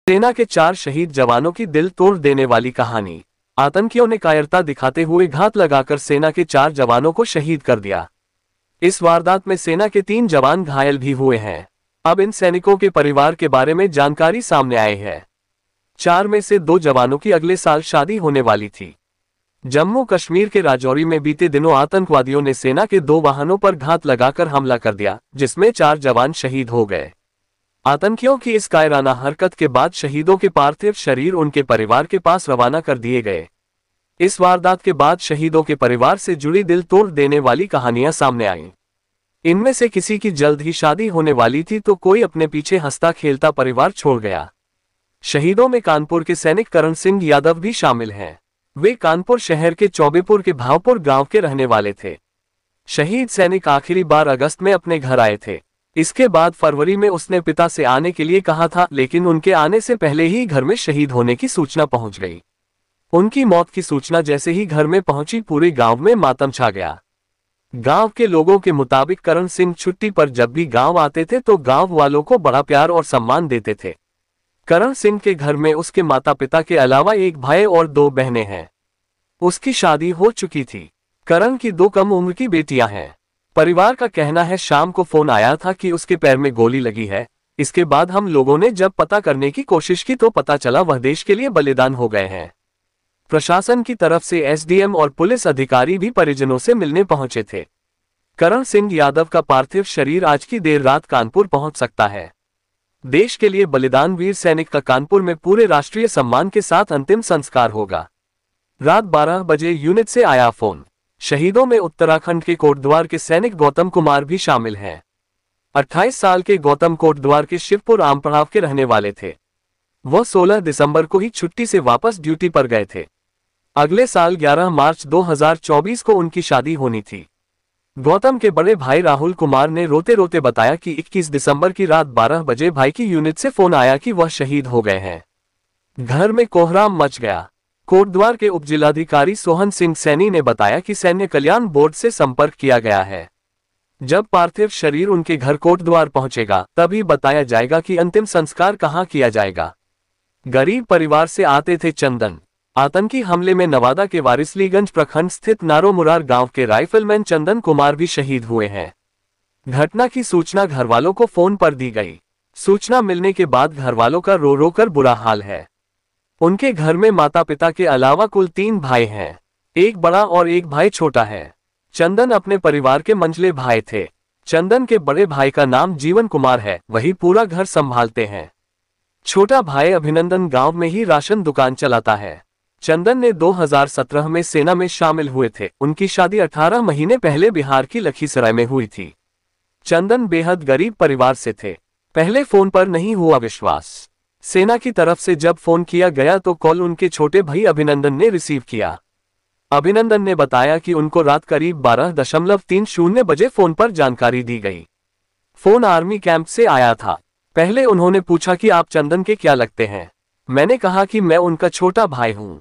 सेना के 4 शहीद जवानों की दिल तोड़ देने वाली कहानी। आतंकियों ने कायरता दिखाते हुए घात लगाकर सेना के 4 जवानों को शहीद कर दिया। इस वारदात में सेना के 3 जवान घायल भी हुए हैं। अब इन सैनिकों के परिवार के बारे में जानकारी सामने आई है। 4 में से 2 जवानों की अगले साल शादी होने वाली थी। जम्मू कश्मीर के राजौरी में बीते दिनों आतंकवादियों ने सेना के 2 वाहनों पर घात लगाकर हमला कर दिया, जिसमें 4 जवान शहीद हो गए। आतंकियों की इस कायराना हरकत के बाद शहीदों के पार्थिव शरीर उनके परिवार के पास रवाना कर दिए गए। इस वारदात के बाद शहीदों के परिवार से जुड़ी दिल तोड़ देने वाली कहानियां सामने आईं। इनमें से किसी की जल्द ही शादी होने वाली थी तो कोई अपने पीछे हंसता खेलता परिवार छोड़ गया। शहीदों में कानपुर के सैनिक करण सिंह यादव भी शामिल हैं। वे कानपुर शहर के चौबेपुर के भावपुर गांव के रहने वाले थे। शहीद सैनिक आखिरी बार अगस्त में अपने घर आए थे। इसके बाद फरवरी में उसने पिता से आने के लिए कहा था, लेकिन उनके आने से पहले ही घर में शहीद होने की सूचना पहुंच गई। उनकी मौत की सूचना जैसे ही घर में पहुंची, पूरे गांव में मातम छा गया। गांव के लोगों के मुताबिक करण सिंह छुट्टी पर जब भी गांव आते थे तो गांव वालों को बड़ा प्यार और सम्मान देते थे। करण सिंह के घर में उसके माता पिता के अलावा एक भाई और 2 बहनें हैं। उसकी शादी हो चुकी थी। करण की 2 कम उम्र की बेटियां हैं। परिवार का कहना है शाम को फोन आया था कि उसके पैर में गोली लगी है। इसके बाद हम लोगों ने जब पता करने की कोशिश की तो पता चला वह देश के लिए बलिदान हो गए हैं। प्रशासन की तरफ से एसडीएम और पुलिस अधिकारी भी परिजनों से मिलने पहुंचे थे। करण सिंह यादव का पार्थिव शरीर आज की देर रात कानपुर पहुंच सकता है। देश के लिए बलिदान वीर सैनिक का कानपुर में पूरे राष्ट्रीय सम्मान के साथ अंतिम संस्कार होगा। रात 12 बजे यूनिट से आया फोन। शहीदों में उत्तराखंड के कोटद्वार के सैनिक गौतम कुमार भी शामिल हैं। 28 साल के गौतम कोटद्वार के शिवपुर आमपड़ाव के रहने वाले थे। वह 16 दिसंबर को ही छुट्टी से वापस ड्यूटी पर गए थे। अगले साल 11 मार्च 2024 को उनकी शादी होनी थी। गौतम के बड़े भाई राहुल कुमार ने रोते रोते बताया कि 21 दिसंबर की रात 12 बजे भाई की यूनिट से फोन आया कि वह शहीद हो गए हैं। घर में कोहराम मच गया। कोटद्वार के उपजिलाधिकारी सोहन सिंह सैनी ने बताया कि सैन्य कल्याण बोर्ड से संपर्क किया गया है। जब पार्थिव शरीर उनके घर कोटद्वार पहुंचेगा तभी बताया जाएगा कि अंतिम संस्कार कहां किया जाएगा। गरीब परिवार से आते थे चंदन। आतंकी हमले में नवादा के वारिसलीगंज प्रखंड स्थित नारोमुरार गांव के राइफलमैन चंदन कुमार भी शहीद हुए हैं। घटना की सूचना घरवालों को फोन पर दी गई। सूचना मिलने के बाद घरवालों का रो रो कर बुरा हाल है। उनके घर में माता पिता के अलावा कुल 3 भाई हैं। एक बड़ा और एक भाई छोटा है। चंदन अपने परिवार के मंझले भाई थे। चंदन के बड़े भाई का नाम जीवन कुमार है, वही पूरा घर संभालते हैं। छोटा भाई अभिनंदन गांव में ही राशन दुकान चलाता है। चंदन ने 2017 में सेना में शामिल हुए थे। उनकी शादी 18 महीने पहले बिहार की लखीसराय में हुई थी। चंदन बेहद गरीब परिवार से थे। पहले फोन पर नहीं हुआ विश्वास। सेना की तरफ से जब फोन किया गया तो कॉल उनके छोटे भाई अभिनंदन ने रिसीव किया। अभिनंदन ने बताया कि उनको रात करीब 12:30 बजे फोन पर जानकारी दी गई। फोन आर्मी कैंप से आया था। पहले उन्होंने पूछा कि आप चंदन के क्या लगते हैं। मैंने कहा कि मैं उनका छोटा भाई हूं।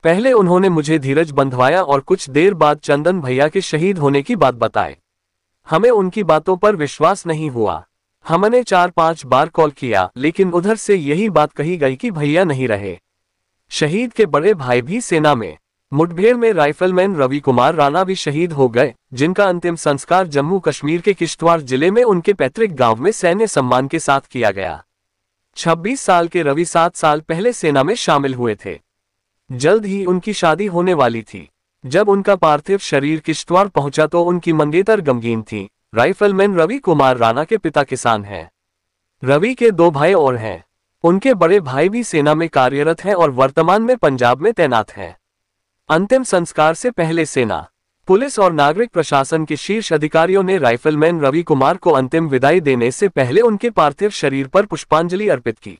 पहले उन्होंने मुझे धीरज बंधवाया और कुछ देर बाद चंदन भैया के शहीद होने की बात बताई। हमें उनकी बातों पर विश्वास नहीं हुआ। हमने 4-5 बार कॉल किया, लेकिन उधर से यही बात कही गई कि भैया नहीं रहे। शहीद के बड़े भाई भी सेना में। मुठभेड़ में राइफलमैन रवि कुमार राणा भी शहीद हो गए, जिनका अंतिम संस्कार जम्मू कश्मीर के किश्तवाड़ जिले में उनके पैतृक गांव में सैन्य सम्मान के साथ किया गया। 26 साल के रवि 7 साल पहले सेना में शामिल हुए थे। जल्द ही उनकी शादी होने वाली थी। जब उनका पार्थिव शरीर किश्तवाड़ पहुंचा तो उनकी मंगेतर गमगीन थी। राइफलमैन रवि कुमार राणा के पिता किसान हैं। रवि के 2 भाई और हैं। उनके बड़े भाई भी सेना में कार्यरत हैं और वर्तमान में पंजाब में तैनात हैं। अंतिम संस्कार से पहले सेना, पुलिस और नागरिक प्रशासन के शीर्ष अधिकारियों ने राइफलमैन रवि कुमार को अंतिम विदाई देने से पहले उनके पार्थिव शरीर पर पुष्पांजलि अर्पित की।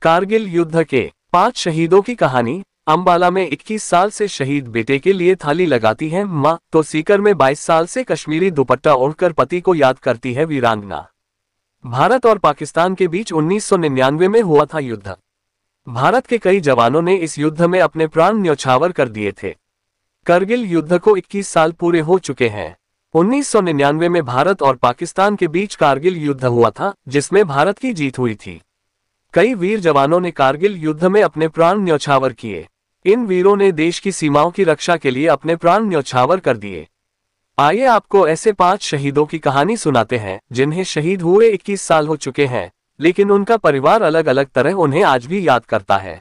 कारगिल युद्ध के 5 शहीदों की कहानी। अंबाला में 21 साल से शहीद बेटे के लिए थाली लगाती है मां, तो सीकर में 22 साल से कश्मीरी दुपट्टा ओढ़कर पति को याद करती है वीरांगना। भारत और पाकिस्तान के बीच 1999 में हुआ था युद्ध। भारत के कई जवानों ने इस युद्ध में अपने प्राण न्यौछावर कर दिए थे। करगिल युद्ध को 21 साल पूरे हो चुके हैं। 1999 में भारत और पाकिस्तान के बीच कारगिल युद्ध हुआ था, जिसमें भारत की जीत हुई थी। कई वीर जवानों ने कारगिल युद्ध में अपने प्राण न्यौछावर किए। इन वीरों ने देश की सीमाओं की रक्षा के लिए अपने प्राण न्यौछावर कर दिए। आइए आपको ऐसे 5 शहीदों की कहानी सुनाते हैं जिन्हें शहीद हुए 21 साल हो चुके हैं, लेकिन उनका परिवार अलग अलग तरह उन्हें आज भी याद करता है।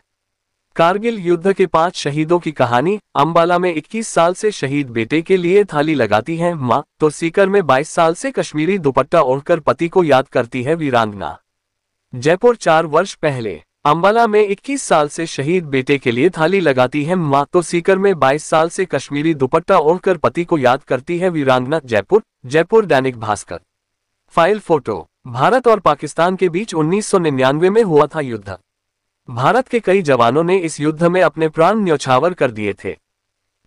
कारगिल युद्ध के 5 शहीदों की कहानी। अंबाला में 21 साल से शहीद बेटे के लिए थाली लगाती है मां, तो सीकर में 22 साल से कश्मीरी दुपट्टा ओढ़कर पति को याद करती है वीरांगना। जयपुर 4 वर्ष पहले। अंबाला में 21 साल से शहीद बेटे के लिए थाली लगाती है मां, तो सीकर में 22 साल से कश्मीरी दुपट्टा ओढ़कर पति को याद करती है वीरांगना। जयपुर दैनिक भास्कर। File photo. भारत और पाकिस्तान के बीच 1999 में हुआ था युद्ध। भारत के कई जवानों ने इस युद्ध में अपने प्राण न्यौछावर कर दिए थे।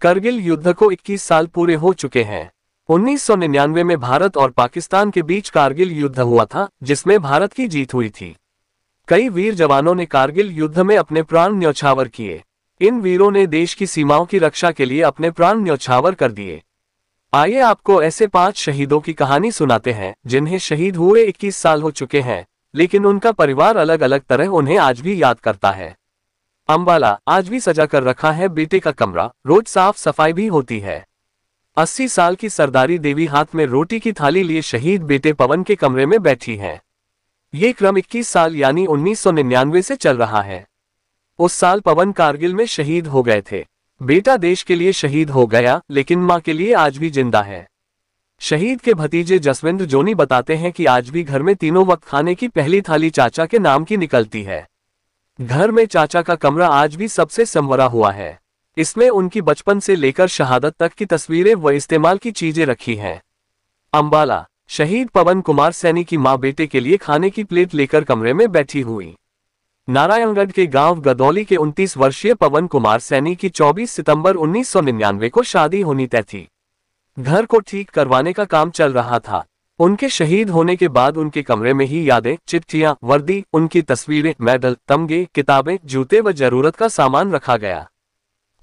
करगिल युद्ध को 21 साल पूरे हो चुके हैं। 1999 में भारत और पाकिस्तान के बीच कारगिल युद्ध हुआ था, जिसमें भारत की जीत हुई थी। कई वीर जवानों ने कारगिल युद्ध में अपने प्राण न्यौछावर किए। इन वीरों ने देश की सीमाओं की रक्षा के लिए अपने प्राण न्यौछावर कर दिए। आइए आपको ऐसे 5 शहीदों की कहानी सुनाते हैं जिन्हें शहीद हुए 21 साल हो चुके हैं, लेकिन उनका परिवार अलग अलग तरह उन्हें आज भी याद करता है। अंबाला। आज भी सजा कर रखा है बेटे का कमरा, रोज साफ सफाई भी होती है। 80 साल की सरदारी देवी हाथ में रोटी की थाली लिए शहीद बेटे पवन के कमरे में बैठी हैं। ये क्रम 21 साल यानी 1999 से चल रहा है। उस साल पवन कारगिल में शहीद हो गए थे। बेटा देश के लिए शहीद हो गया, लेकिन मां के लिए आज भी जिंदा है। शहीद के भतीजे जसविंद्र जोनी बताते हैं कि आज भी घर में तीनों वक्त खाने की पहली थाली चाचा के नाम की निकलती है। घर में चाचा का कमरा आज भी सबसे संवरा हुआ है। इसमें उनकी बचपन से लेकर शहादत तक की तस्वीरें व इस्तेमाल की चीजें रखी हैं। अंबाला। शहीद पवन कुमार सैनी की मां बेटे के लिए खाने की प्लेट लेकर कमरे में बैठी हुई। नारायणगढ़ के गांव गदौली के 29 वर्षीय पवन कुमार सैनी की 24 सितंबर 1999 को शादी होनी तय थी। घर को ठीक करवाने का काम चल रहा था। उनके शहीद होने के बाद उनके कमरे में ही यादें, चिट्ठियां, वर्दी, उनकी तस्वीरें, मेडल, तमगे, किताबें, जूते व जरूरत का सामान रखा गया।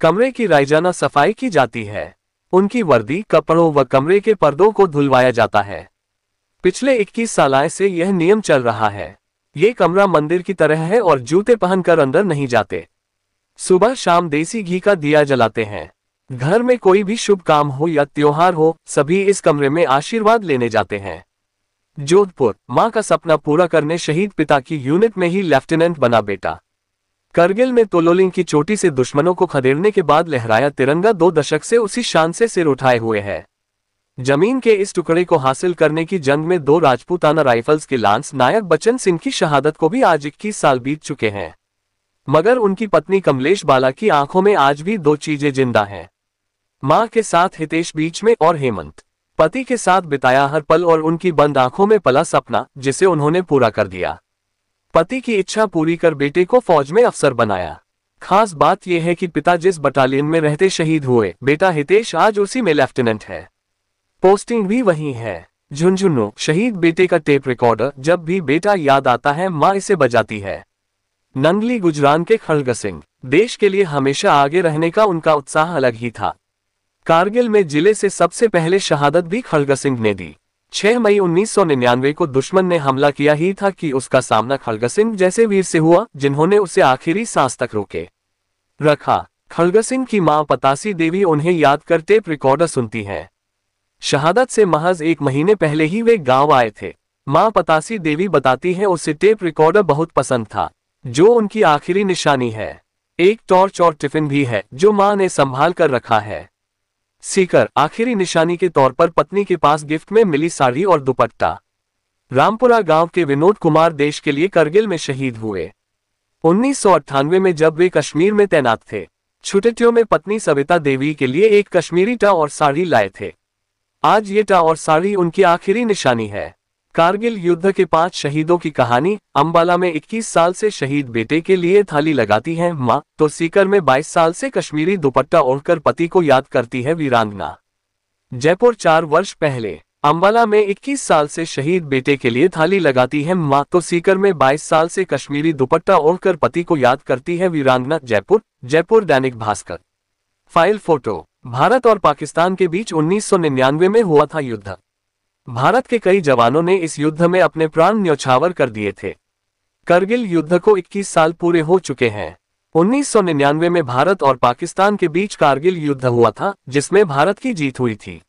कमरे की रोजाना सफाई की जाती है। उनकी वर्दी, कपड़ों व कमरे के पर्दों को धुलवाया जाता है। पिछले 21 साल से यह नियम चल रहा है। ये कमरा मंदिर की तरह है और जूते पहनकर अंदर नहीं जाते। सुबह शाम देसी घी का दिया जलाते हैं। घर में कोई भी शुभ काम हो या त्योहार हो, सभी इस कमरे में आशीर्वाद लेने जाते हैं। जोधपुर। मां का सपना पूरा करने शहीद पिता की यूनिट में ही लेफ्टिनेंट बना बेटा। करगिल में तोलोलिंग की चोटी से दुश्मनों को खदेड़ने के बाद लहराया तिरंगा 2 दशक से उसी शान से सिर उठाए हुए है। जमीन के इस टुकड़े को हासिल करने की जंग में 2 राजपूताना राइफल्स के लांस नायक बच्चन सिंह की शहादत को भी आज 21 साल बीत चुके हैं, मगर उनकी पत्नी कमलेश बाला की आंखों में आज भी 2 चीजें जिंदा हैं। मां के साथ हितेश बीच में और हेमंत। पति के साथ बिताया हर पल और उनकी बंद आंखों में पला सपना, जिसे उन्होंने पूरा कर दिया। पति की इच्छा पूरी कर बेटे को फौज में अफसर बनाया। खास बात यह है कि पिता जिस बटालियन में रहते शहीद हुए, बेटा हितेश आज उसी में लेफ्टिनेंट है। पोस्टिंग भी वही है। झुंझुनू। शहीद बेटे का टेप रिकॉर्डर, जब भी बेटा याद आता है मां इसे बजाती है। नंगली गुजरान के खड़ग सिंह। देश के लिए हमेशा आगे रहने का उनका उत्साह अलग ही था। कारगिल में जिले से सबसे पहले शहादत भी खड़ग सिंह ने दी। 6 मई 1999 को दुश्मन ने हमला किया ही था कि उसका सामना खड़ग सिंह जैसे वीर से हुआ, जिन्होंने उसे आखिरी सांस तक रोके रखा। खड़ग सिंह की मां पतासी देवी उन्हें याद कर टेप रिकॉर्डर सुनती हैं। शहादत से महज 1 महीने पहले ही वे गांव आए थे। मां पतासी देवी बताती हैं उसे टेप रिकॉर्डर बहुत पसंद था, जो उनकी आखिरी निशानी है। एक टॉर्च और टिफिन भी है जो मां ने संभाल कर रखा है। सीकर। आखिरी निशानी के तौर पर पत्नी के पास गिफ्ट में मिली साड़ी और दुपट्टा। रामपुरा गांव के विनोद कुमार देश के लिए करगिल में शहीद हुए। 1998 में जब वे कश्मीर में तैनात थे, छुट्टियों में पत्नी सविता देवी के लिए एक कश्मीरी टा और साड़ी लाए थे। आज ये टा और साड़ी उनकी आखिरी निशानी है। कारगिल युद्ध के 5 शहीदों की कहानी। अंबाला में 21 साल से शहीद बेटे के लिए थाली लगाती है मां, तो सीकर में 22 साल से कश्मीरी दुपट्टा ओढ़कर पति को याद करती है वीरांगना। जयपुर 4 वर्ष पहले। अंबाला में 21 साल से शहीद बेटे के लिए थाली लगाती है मां, तो सीकर में 22 साल से कश्मीरी दुपट्टा ओढ़कर पति को याद करती है वीरांगना। जयपुर दैनिक भास्कर। File photo. भारत और पाकिस्तान के बीच 1999 में हुआ था युद्ध। भारत के कई जवानों ने इस युद्ध में अपने प्राण न्यौछावर कर दिए थे। करगिल युद्ध को 21 साल पूरे हो चुके हैं। 1999 में भारत और पाकिस्तान के बीच कारगिल युद्ध हुआ था, जिसमें भारत की जीत हुई थी।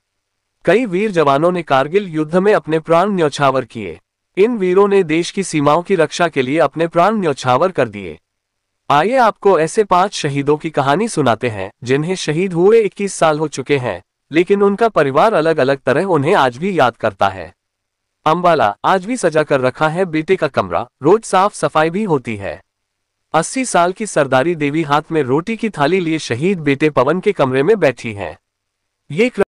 कई वीर जवानों ने कारगिल युद्ध में अपने प्राण न्यौछावर किए। इन वीरों ने देश की सीमाओं की रक्षा के लिए अपने प्राण न्यौछावर कर दिए। आइए आपको ऐसे 5 शहीदों की कहानी सुनाते हैं जिन्हें शहीद हुए 21 साल हो चुके हैं, लेकिन उनका परिवार अलग अलग तरह उन्हें आज भी याद करता है। अंबाला, आज भी सजा कर रखा है बेटे का कमरा, रोज साफ सफाई भी होती है। 80 साल की सरदारी देवी हाथ में रोटी की थाली लिए शहीद बेटे पवन के कमरे में बैठी हैं। ये